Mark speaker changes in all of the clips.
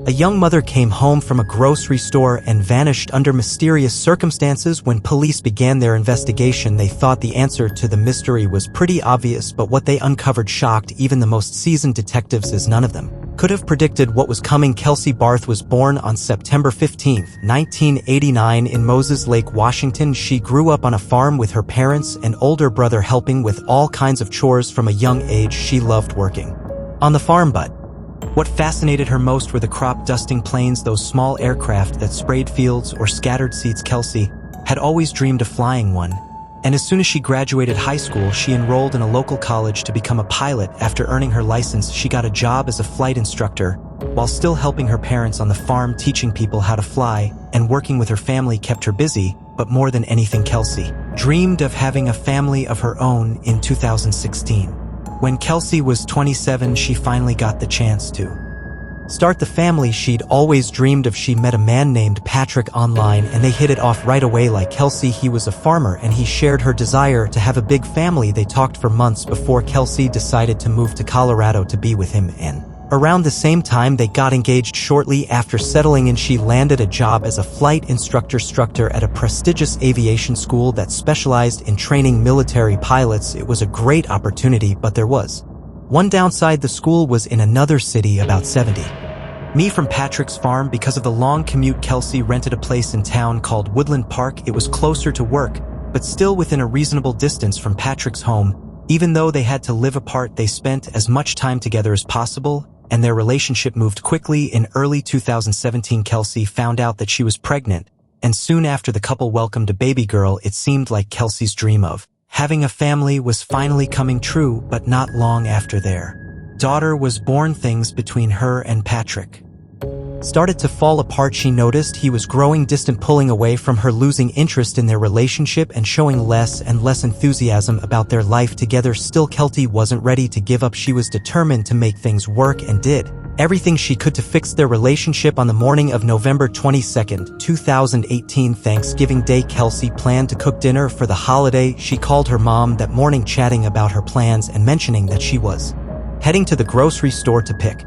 Speaker 1: A young mother came home from a grocery store and vanished under mysterious circumstances. When police began their investigation, they thought the answer to the mystery was pretty obvious, but what they uncovered shocked even the most seasoned detectives, as none of them could have predicted what was coming. Kelsey Berreth was born on September 15, 1989 in Moses Lake, Washington. She grew up on a farm with her parents and older brother, helping with all kinds of chores from a young age. She loved working on the farm, but what fascinated her most were the crop-dusting planes, those small aircraft that sprayed fields or scattered seeds. Kelsey had always dreamed of flying one, and as soon as she graduated high school, she enrolled in a local college to become a pilot. After earning her license, she got a job as a flight instructor, while still helping her parents on the farm, teaching people how to fly, and working with her family kept her busy. But more than anything, Kelsey dreamed of having a family of her own. In 2016, when Kelsey was 27, she finally got the chance to start the family she'd always dreamed of. She met a man named Patrick online, and they hit it off right away. Like Kelsey, he was a farmer and he shared her desire to have a big family. They talked for months before Kelsey decided to move to Colorado to be with him, and around the same time they got engaged. Shortly after settling in, she landed a job as a flight instructor at a prestigious aviation school that specialized in training military pilots. It was a great opportunity, but there was one downside. The school was in another city, about 70 mi from Patrick's farm. Because of the long commute, Kelsey rented a place in town called Woodland Park. It was closer to work, but still within a reasonable distance from Patrick's home. Even though they had to live apart, they spent as much time together as possible, and their relationship moved quickly. In early 2017, Kelsey found out that she was pregnant, and soon after the couple welcomed a baby girl. It seemed like Kelsey's dream of having a family was finally coming true, but not long after their daughter was born, things between her and Patrick started to fall apart. She noticed he was growing distant, pulling away from her, losing interest in their relationship and showing less and less enthusiasm about their life together. Still, Kelsey wasn't ready to give up. She was determined to make things work and did everything she could to fix their relationship. On the morning of November 22, 2018, Thanksgiving Day, Kelsey planned to cook dinner for the holiday. She called her mom that morning, chatting about her plans and mentioning that she was heading to the grocery store to pick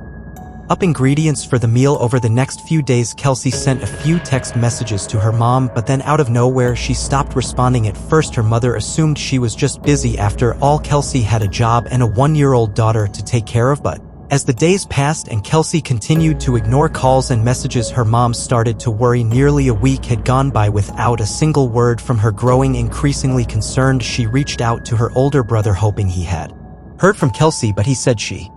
Speaker 1: up ingredients for the meal. Over the next few days, Kelsey sent a few text messages to her mom, but then out of nowhere she stopped responding. At first her mother assumed she was just busy. After all, Kelsey had a job and a 1-year-old daughter to take care of, but as the days passed and Kelsey continued to ignore calls and messages, her mom started to worry. Nearly a week had gone by without a single word from her. Growing increasingly concerned, she reached out to her older brother, hoping he had heard from Kelsey, but he said she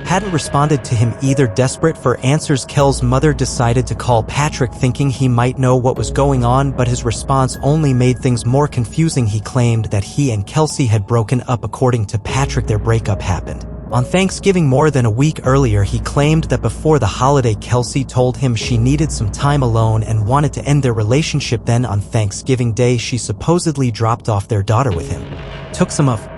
Speaker 1: hadn't responded to him either. Desperate for answers, Kel's mother decided to call Patrick, thinking he might know what was going on, but his response only made things more confusing. He claimed that he and Kelsey had broken up. According to Patrick, their breakup happened on Thanksgiving more than a week earlier. He claimed that before the holiday, Kelsey told him she needed some time alone and wanted to end their relationship. Then on Thanksgiving Day, she supposedly dropped off their daughter with him, took some of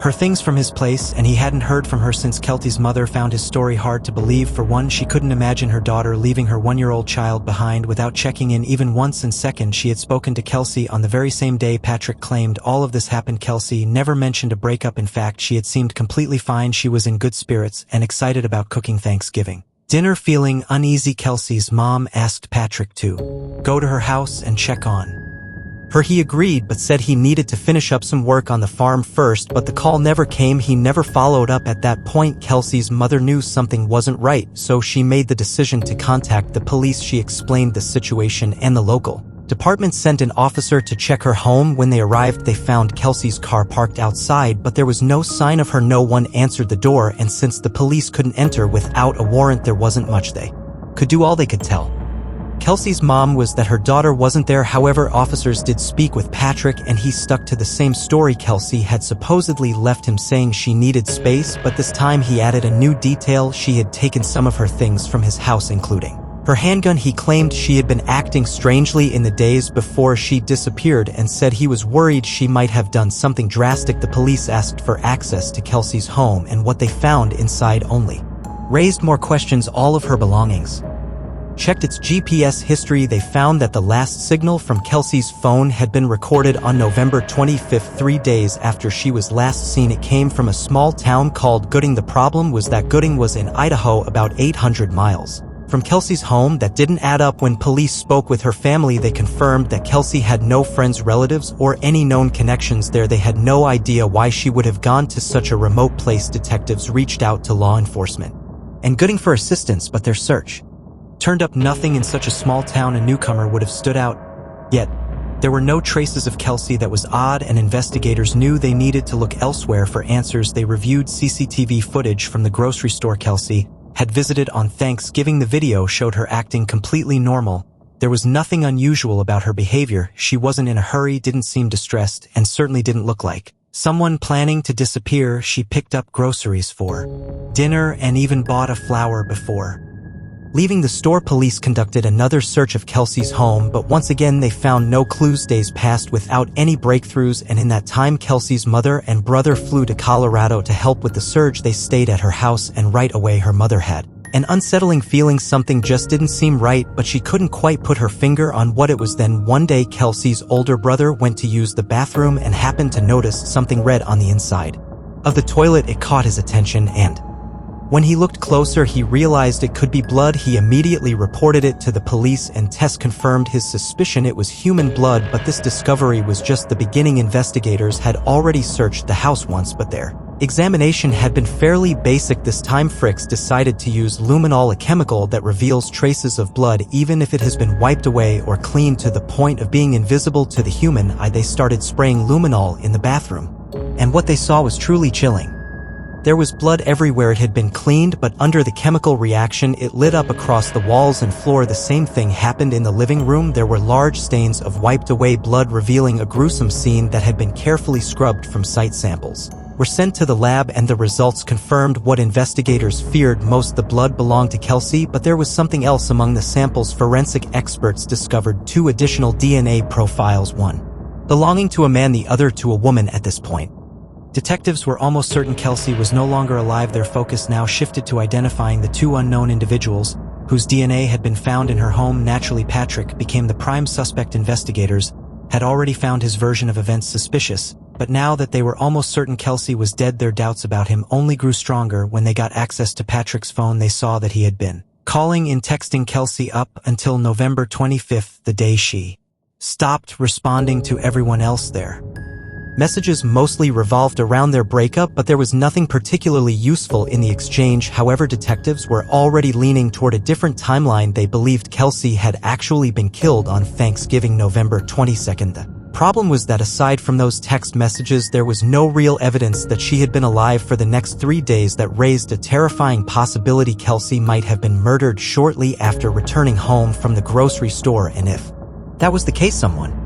Speaker 1: her things from his place, and he hadn't heard from her since. Kelsey's mother found his story hard to believe. For one, she couldn't imagine her daughter leaving her 1-year-old child behind without checking in even once, and second, she had spoken to Kelsey on the very same day Patrick claimed all of this happened. Kelsey never mentioned a breakup. In fact, she had seemed completely fine. She was in good spirits and excited about cooking Thanksgiving dinner. Feeling uneasy, Kelsey's mom asked Patrick to go to her house and check on her. He agreed, but said he needed to finish up some work on the farm first. But the call never came. He never followed up. At that point, Kelsey's mother knew something wasn't right, so she made the decision to contact the police. She explained the situation, and the local department sent an officer to check her home. When they arrived, they found Kelsey's car parked outside, but there was no sign of her. No one answered the door, and since the police couldn't enter without a warrant, there wasn't much they could do. All they could tell Kelsey's mom was that her daughter wasn't there. However, officers did speak with Patrick, and he stuck to the same story. Kelsey had supposedly left him, saying she needed space, but this time he added a new detail. She had taken some of her things from his house, including her handgun. He claimed she had been acting strangely in the days before she disappeared and said he was worried she might have done something drastic. The police asked for access to Kelsey's home, and what they found inside only raised more questions. All of her belongings checked its GPS history. They found that the last signal from Kelsey's phone had been recorded on November 25th, 3 days after she was last seen. It came from a small town called Gooding. The problem was that Gooding was in Idaho, about 800 miles From Kelsey's home, that didn't add up. When police spoke with her family, they confirmed that Kelsey had no friends, relatives, or any known connections there. They had no idea why she would have gone to such a remote place. Detectives reached out to law enforcement and Gooding for assistance, but their search turned up nothing. In such a small town, a newcomer would have stood out. Yet, there were no traces of Kelsey. That was odd, and investigators knew they needed to look elsewhere for answers. They reviewed CCTV footage from the grocery store Kelsey had visited on Thanksgiving. The video showed her acting completely normal. There was nothing unusual about her behavior. She wasn't in a hurry, didn't seem distressed, and certainly didn't look like someone planning to disappear. She picked up groceries for dinner and even bought a flower before leaving the store. Police conducted another search of Kelsey's home, but once again they found no clues. Days passed without any breakthroughs, and in that time Kelsey's mother and brother flew to Colorado to help with the search. They stayed at her house, and right away her mother had an unsettling feeling. Something just didn't seem right, but she couldn't quite put her finger on what it was. Then one day Kelsey's older brother went to use the bathroom and happened to notice something red on the inside of the toilet. It caught his attention, and when he looked closer, he realized it could be blood. He immediately reported it to the police, and tests confirmed his suspicion. It was human blood, but this discovery was just the beginning. Investigators had already searched the house once, but their examination had been fairly basic. This time Fricks decided to use luminol, a chemical that reveals traces of blood even if it has been wiped away or cleaned to the point of being invisible to the human eye. They started spraying luminol in the bathroom, and what they saw was truly chilling. There was blood everywhere. It had been cleaned, but under the chemical reaction, it lit up across the walls and floor. The same thing happened in the living room. There were large stains of wiped away blood, revealing a gruesome scene that had been carefully scrubbed. From site samples were sent to the lab, and the results confirmed what investigators feared most. The blood belonged to Kelsey, but there was something else among the samples. Forensic experts discovered 2 additional DNA profiles, one belonging to a man, the other to a woman. At this point, detectives were almost certain Kelsey was no longer alive. Their focus now shifted to identifying the 2 unknown individuals whose DNA had been found in her home. Naturally, Patrick became the prime suspect. Investigators had already found his version of events suspicious, but now that they were almost certain Kelsey was dead, their doubts about him only grew stronger. When they got access to Patrick's phone, they saw that he had been calling and texting Kelsey up until November 25th, the day she stopped responding to everyone else there. Messages mostly revolved around their breakup, but there was nothing particularly useful in the exchange. However, detectives were already leaning toward a different timeline. They believed Kelsey had actually been killed on Thanksgiving, November 22nd. The problem was that aside from those text messages, there was no real evidence that she had been alive for the next 3 days. That raised a terrifying possibility. Kelsey might have been murdered shortly after returning home from the grocery store, and if that was the case, someone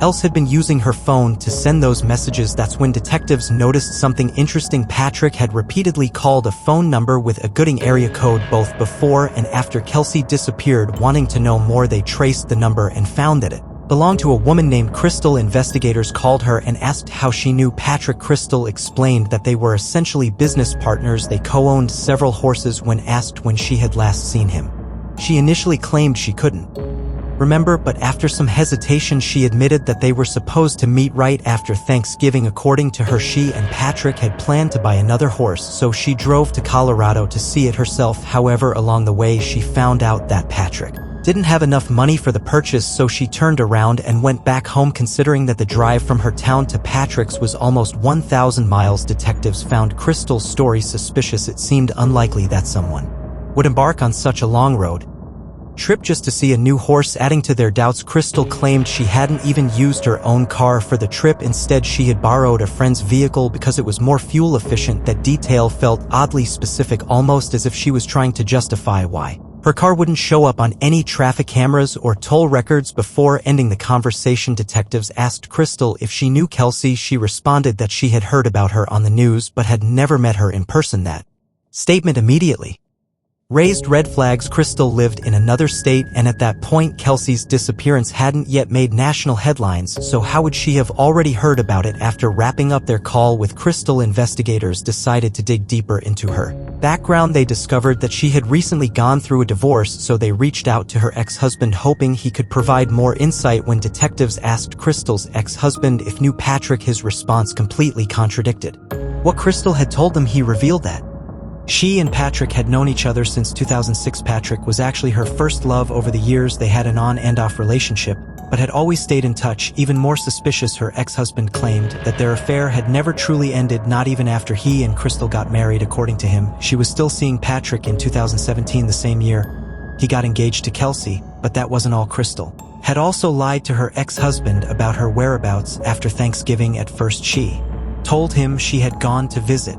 Speaker 1: else had been using her phone to send those messages. That's when detectives noticed something interesting. Patrick had repeatedly called a phone number with a Gooding area code both before and after Kelsey disappeared. Wanting to know more, they traced the number and found that it belonged to a woman named Crystal. Investigators called her and asked how she knew Patrick. Crystal explained that they were essentially business partners. They co-owned several horses. When asked when she had last seen him, she initially claimed she couldn't remember, but after some hesitation she admitted that they were supposed to meet right after Thanksgiving. According to her, she and Patrick had planned to buy another horse, so she drove to Colorado to see it herself. However, along the way she found out that Patrick didn't have enough money for the purchase, so she turned around and went back home. Considering that the drive from her town to Patrick's was almost 1,000 miles, detectives found Crystal's story suspicious. It seemed unlikely that someone would embark on such a long road trip just to see a new horse. Adding to their doubts, Crystal claimed she hadn't even used her own car for the trip. Instead, she had borrowed a friend's vehicle because it was more fuel efficient. That detail felt oddly specific, almost as if she was trying to justify why her car wouldn't show up on any traffic cameras or toll records. Before ending the conversation, detectives asked Crystal if she knew Kelsey. She responded that she had heard about her on the news but had never met her in person. That statement immediately raised red flags. Crystal lived in another state, and at that point Kelsey's disappearance hadn't yet made national headlines, so how would she have already heard about it? After wrapping up their call with Crystal, investigators decided to dig deeper into her background. They discovered that she had recently gone through a divorce, so they reached out to her ex-husband hoping he could provide more insight. When detectives asked Crystal's ex-husband if knew Patrick, his response completely contradicted what Crystal had told them. He revealed that She and Patrick had known each other since 2006. Patrick was actually her first love. Over the years they had an on and off relationship, but had always stayed in touch. Even more suspicious, her ex-husband claimed that their affair had never truly ended, not even after he and Crystal got married. According to him, she was still seeing Patrick. In 2017, the same year, he got engaged to Kelsey, but that wasn't all. Crystal had also lied to her ex-husband about her whereabouts after Thanksgiving. At first she told him she had gone to visit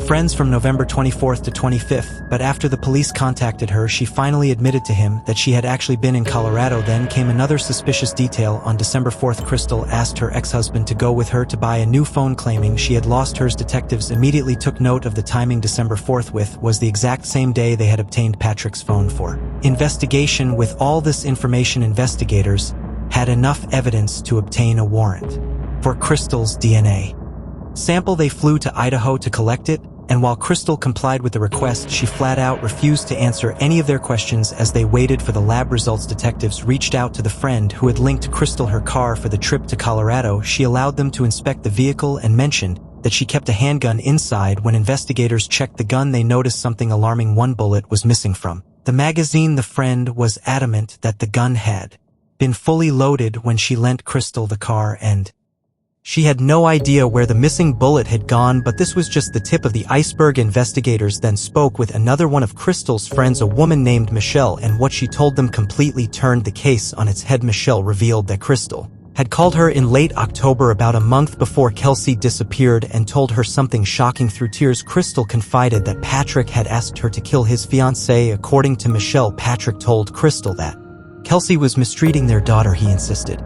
Speaker 1: friends from November 24th to 25th, but after the police contacted her, she finally admitted to him that she had actually been in Colorado. Then came another suspicious detail. On December 4th, Crystal asked her ex-husband to go with her to buy a new phone, claiming she had lost hers. Detectives immediately took note of the timing. December 4th was the exact same day they had obtained Patrick's phone for investigation. With all this information, investigators had enough evidence to obtain a warrant for Crystal's DNA sample. They flew to Idaho to collect it, and while Crystal complied with the request, she flat out refused to answer any of their questions. As they waited for the lab results, detectives reached out to the friend who had linked Crystal her car for the trip to Colorado. She allowed them to inspect the vehicle and mentioned that she kept a handgun inside. When investigators checked the gun, they noticed something alarming. One bullet was missing from the magazine. The friend was adamant that the gun had been fully loaded when she lent Crystal the car, and she had no idea where the missing bullet had gone. But this was just the tip of the iceberg. Investigators then spoke with another one of Crystal's friends, a woman named Michelle, and what she told them completely turned the case on its head. Michelle revealed that Crystal had called her in late October, about a month before Kelsey disappeared, and told her something shocking. Through tears, Crystal confided that Patrick had asked her to kill his fiancée. According to Michelle, Patrick told Crystal that Kelsey was mistreating their daughter. He insisted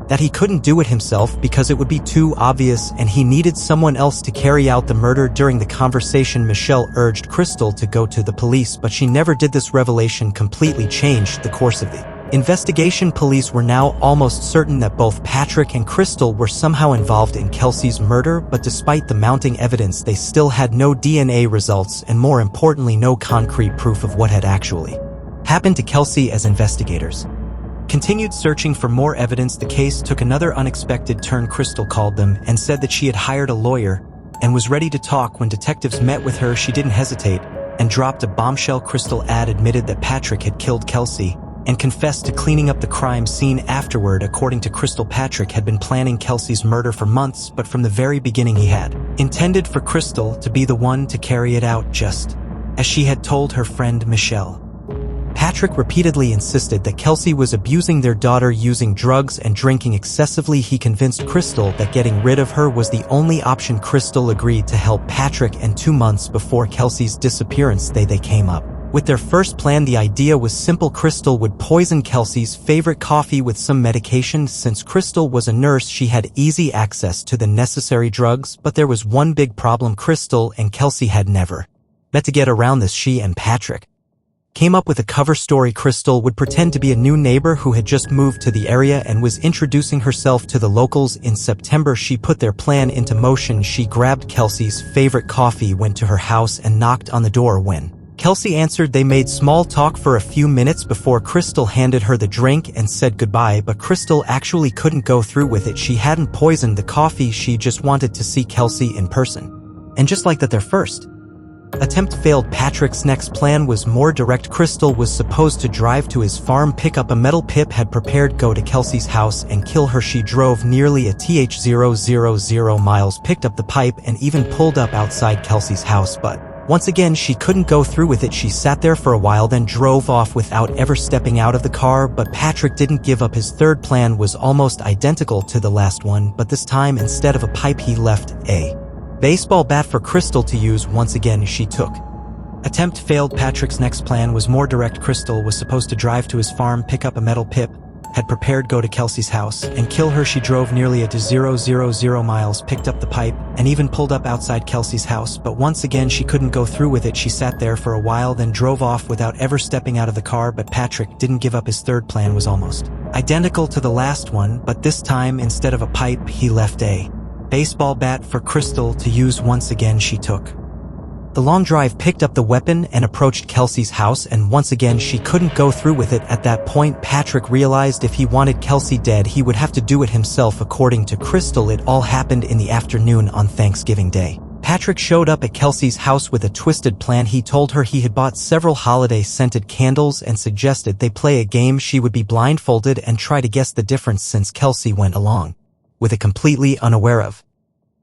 Speaker 1: that he couldn't do it himself because it would be too obvious and he needed someone else to carry out the murder. During the conversation, Michelle urged Crystal to go to the police, but she never did. This revelation completely changed the course of the investigation. Police were now almost certain that both Patrick and Crystal were somehow involved in Kelsey's murder, but despite the mounting evidence, they still had no DNA results and, more importantly, no concrete proof of what had actually happened to Kelsey. As investigators continued searching for more evidence, the case took another unexpected turn. Crystal called them and said that she had hired a lawyer and was ready to talk. When detectives met with her, she didn't hesitate and dropped a bombshell. Crystal admitted that Patrick had killed Kelsey and confessed to cleaning up the crime scene afterward. According to Crystal, Patrick had been planning Kelsey's murder for months, but from the very beginning he had intended for Crystal to be the one to carry it out, just as she had told her friend Michelle. Patrick repeatedly insisted that Kelsey was abusing their daughter, using drugs and drinking excessively. He convinced Crystal that getting rid of her was the only option. Crystal agreed to help Patrick, and 2 months before Kelsey's disappearance, they came up with their first plan. The idea was simple. Crystal would poison Kelsey's favorite coffee with some medication. Since Crystal was a nurse, she had easy access to the necessary drugs, but there was one big problem. Crystal and Kelsey had never met. To get around this, she and Patrick came up with a cover story. Crystal would pretend to be a new neighbor who had just moved to the area and was introducing herself to the locals. In September, she put their plan into motion. She grabbed Kelsey's favorite coffee, went to her house, and knocked on the door. When Kelsey answered, they made small talk for a few minutes before Crystal handed her the drink and said goodbye, but Crystal actually couldn't go through with it. She hadn't poisoned the coffee, she just wanted to see Kelsey in person. And just like that, their first attempt failed. Patrick's next plan was more direct. Crystal was supposed to drive to his farm, pick up a metal pipe, had prepared, go to Kelsey's house and kill her. She drove nearly 1,000 miles, picked up the pipe, and even pulled up outside Kelsey's house, but once again she couldn't go through with it. She sat there for a while, then drove off without ever stepping out of the car. But Patrick didn't give up. His third plan was almost identical to the last one, but this time instead of a pipe he left a baseball bat for Crystal to use. Once again she took. Attempt failed. Patrick's next plan was more direct. Crystal was supposed to drive to his farm, pick up a metal pipe, had prepared, go to Kelsey's house and kill her. She drove nearly 1,000 miles, picked up the pipe, and even pulled up outside Kelsey's house, but once again she couldn't go through with it. She sat there for a while, then drove off without ever stepping out of the car. But Patrick didn't give up. His third plan was almost identical to the last one, but this time instead of a pipe he left a baseball bat for Crystal to use. Once again she took the long drive, picked up the weapon, and approached Kelsey's house, and once again she couldn't go through with it. At that point, Patrick realized if he wanted Kelsey dead, he would have to do it himself. According to Crystal, it all happened in the afternoon on Thanksgiving Day. Patrick showed up at Kelsey's house with a twisted plan. He told her he had bought several holiday-scented candles and suggested they play a game. She would be blindfolded and try to guess the difference since Kelsey went along with it completely unaware of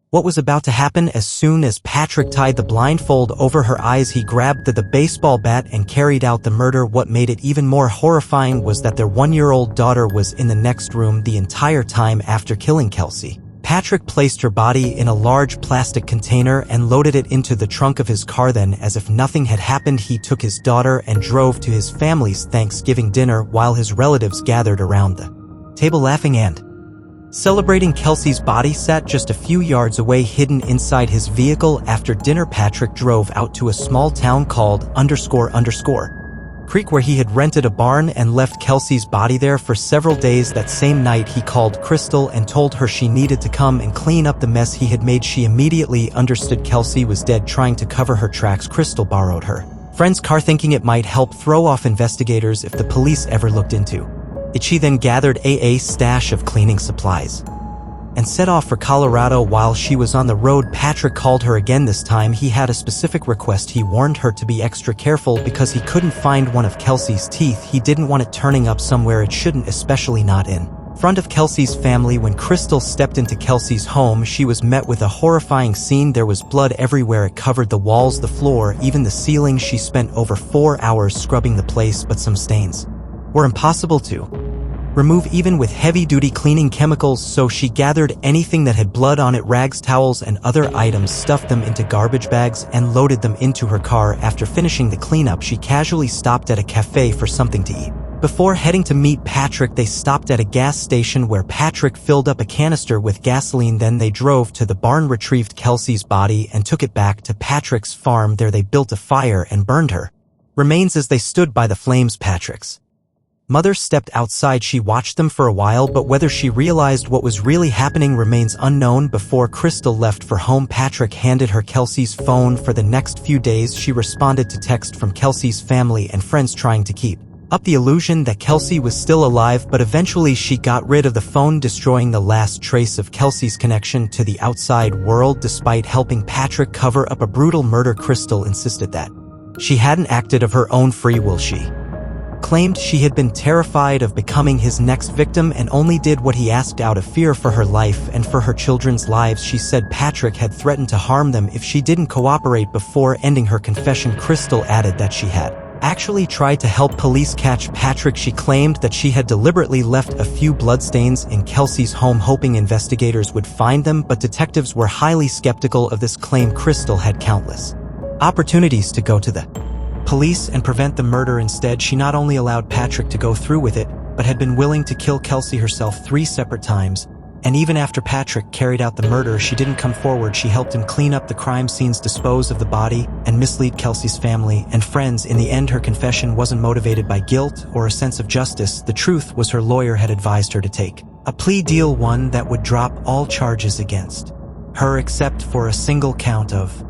Speaker 1: what was about to happen. As soon as Patrick tied the blindfold over her eyes, he grabbed the baseball bat and carried out the murder. What made it even more horrifying was that their 1-year-old daughter was in the next room the entire time. After killing Kelsey, Patrick placed her body in a large plastic container and loaded it into the trunk of his car. Then, as if nothing had happened, he took his daughter and drove to his family's Thanksgiving dinner while his relatives gathered around the table laughing and celebrating. Kelsey's body sat just a few yards away, hidden inside his vehicle. After dinner, Patrick drove out to a small town called Creek where he had rented a barn and left Kelsey's body there for several days. That same night, he called Crystal and told her she needed to come and clean up the mess he had made. She immediately understood Kelsey was dead. Trying to cover her tracks, Crystal borrowed her friend's car, thinking it might help throw off investigators if the police ever looked into it. She then gathered a stash of cleaning supplies and set off for Colorado. While she was on the road, Patrick called her again. This time he had a specific request. He warned her to be extra careful because he couldn't find one of Kelsey's teeth. He didn't want it turning up somewhere it shouldn't, especially not in front of Kelsey's family. When Crystal stepped into Kelsey's home, she was met with a horrifying scene. There was blood everywhere. It covered the walls, the floor, even the ceiling. She spent over 4 hours scrubbing the place, but some stains were impossible to remove even with heavy-duty cleaning chemicals, so she gathered anything that had blood on it, rags, towels, and other items, stuffed them into garbage bags, and loaded them into her car. After finishing the cleanup, she casually stopped at a cafe for something to eat. Before heading to meet Patrick, they stopped at a gas station where Patrick filled up a canister with gasoline. Then they drove to the barn, retrieved Kelsey's body, and took it back to Patrick's farm. There they built a fire and burned her remains as they stood by the flames. Patrick's mother stepped outside. She watched them for a while, but whether she realized what was really happening remains unknown. Before Crystal left for home, Patrick handed her Kelsey's phone. For the next few days, she responded to text from Kelsey's family and friends, trying to keep up the illusion that Kelsey was still alive, but eventually she got rid of the phone, destroying the last trace of Kelsey's connection to the outside world. Despite helping Patrick cover up a brutal murder, Crystal insisted that she hadn't acted of her own free will. She claimed she had been terrified of becoming his next victim and only did what he asked out of fear for her life and for her children's lives. She said Patrick had threatened to harm them if she didn't cooperate. Before ending her confession, Crystal added that she had actually tried to help police catch Patrick. She claimed that she had deliberately left a few bloodstains in Kelsey's home, hoping investigators would find them, but detectives were highly skeptical of this claim. Crystal had countless opportunities to go to the police and prevent the murder. Instead, she not only allowed Patrick to go through with it, but had been willing to kill Kelsey herself 3 separate times. And even after Patrick carried out the murder, she didn't come forward. She helped him clean up the crime scenes, dispose of the body, and mislead Kelsey's family and friends. In the end, her confession wasn't motivated by guilt or a sense of justice. The truth was her lawyer had advised her to take a plea deal, one that would drop all charges against her except for a single count of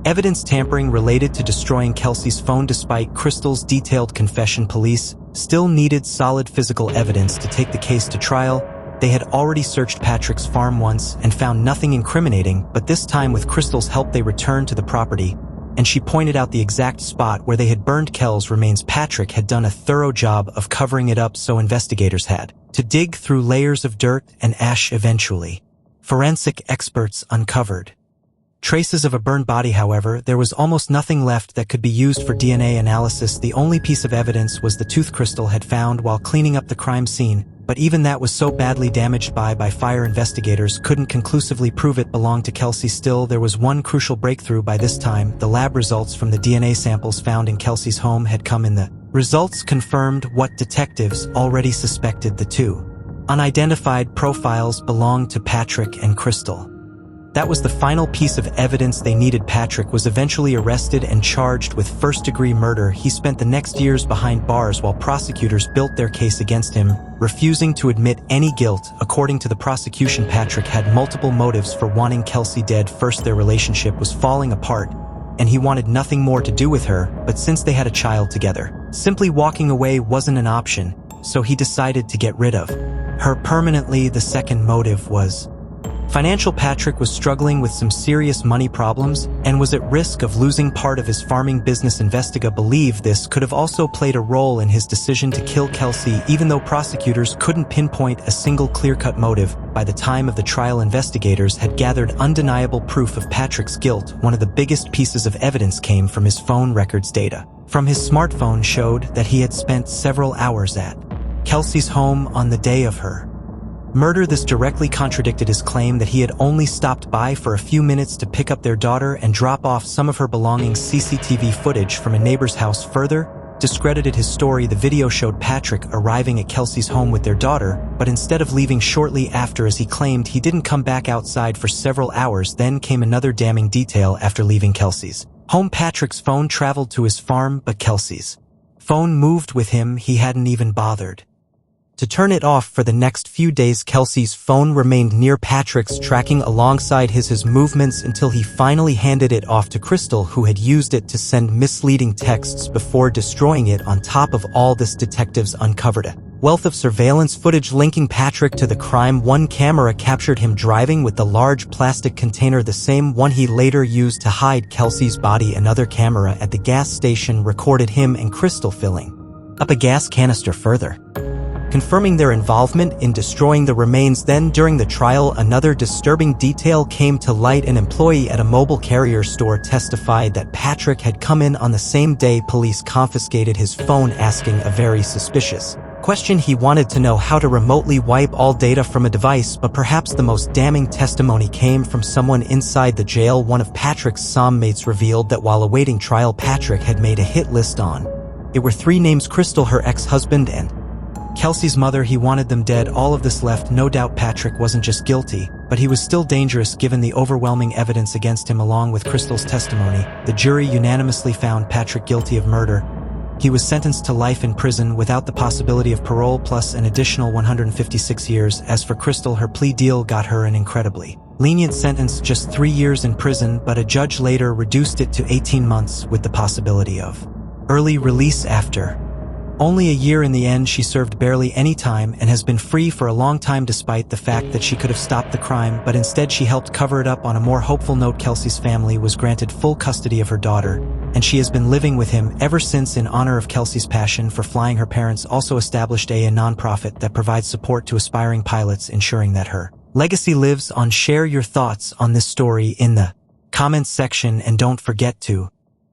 Speaker 1: evidence tampering related to destroying Kelsey's phone. Despite Crystal's detailed confession, police still needed solid physical evidence to take the case to trial. They had already searched Patrick's farm once and found nothing incriminating, but this time with Crystal's help they returned to the property, and she pointed out the exact spot where they had burned Kel's remains. Patrick had done a thorough job of covering it up, so investigators had to dig through layers of dirt and ash. Eventually, forensic experts uncovered traces of a burned body. However, there was almost nothing left that could be used for DNA analysis. The only piece of evidence was the tooth Crystal had found while cleaning up the crime scene, but even that was so badly damaged by fire, investigators couldn't conclusively prove it belonged to Kelsey. Still, there was one crucial breakthrough by this time. The lab results from the DNA samples found in Kelsey's home had come in. The results confirmed what detectives already suspected. The two unidentified profiles belonged to Patrick and Crystal. That was the final piece of evidence they needed. Patrick was eventually arrested and charged with first-degree murder. He spent the next years behind bars while prosecutors built their case against him, refusing to admit any guilt. According to the prosecution, Patrick had multiple motives for wanting Kelsey dead. First, their relationship was falling apart, and he wanted nothing more to do with her, but since they had a child together, simply walking away wasn't an option, so he decided to get rid of her permanently. The second motive was Financial Patrick was struggling with some serious money problems and was at risk of losing part of his farming business. Investiga believe this could have also played a role in his decision to kill Kelsey, even though prosecutors couldn't pinpoint a single clear-cut motive. By the time of the trial, investigators had gathered undeniable proof of Patrick's guilt. One of the biggest pieces of evidence came from his phone records. Data from his smartphone showed that he had spent several hours at Kelsey's home on the day of her murder. This directly contradicted his claim that he had only stopped by for a few minutes to pick up their daughter and drop off some of her belongings. CCTV footage from a neighbor's house further discredited his story. The video showed Patrick arriving at Kelsey's home with their daughter, but instead of leaving shortly after as he claimed, he didn't come back outside for several hours. Then came another damning detail. After leaving Kelsey's home, Patrick's phone traveled to his farm, but Kelsey's phone moved with him. He hadn't even bothered to turn it off. For the next few days, Kelsey's phone remained near Patrick's, tracking alongside his movements until he finally handed it off to Crystal, who had used it to send misleading texts before destroying it. On top of all this, detectives uncovered a wealth of surveillance footage linking Patrick to the crime. One camera captured him driving with the large plastic container, the same one he later used to hide Kelsey's body. Another camera at the gas station recorded him and Crystal filling up a gas canister, further confirming their involvement in destroying the remains. Then, during the trial, another disturbing detail came to light. An employee at a mobile carrier store testified that Patrick had come in on the same day. Police confiscated his phone, asking a very suspicious question. He wanted to know how to remotely wipe all data from a device. But perhaps the most damning testimony came from someone inside the jail. One of Patrick's cellmates revealed that while awaiting trial, Patrick had made a hit list on it were 3 names: Crystal, her ex-husband, and Kelsey's mother. He wanted them dead. All of this left no doubt Patrick wasn't just guilty, but he was still dangerous given the overwhelming evidence against him. Along with Crystal's testimony, the jury unanimously found Patrick guilty of murder. He was sentenced to life in prison without the possibility of parole, plus an additional 156 years. As for Crystal, her plea deal got her an incredibly lenient sentence, just 3 years in prison, but a judge later reduced it to 18 months with the possibility of early release after only a year. In the end, she served barely any time and has been free for a long time, despite the fact that she could have stopped the crime, but instead she helped cover it up. On a more hopeful note, Kelsey's family was granted full custody of her daughter, and she has been living with him ever since. In honor of Kelsey's passion for flying, her parents also established a nonprofit that provides support to aspiring pilots, ensuring that her legacy lives on. Share your thoughts on this story in the comments section, and don't forget to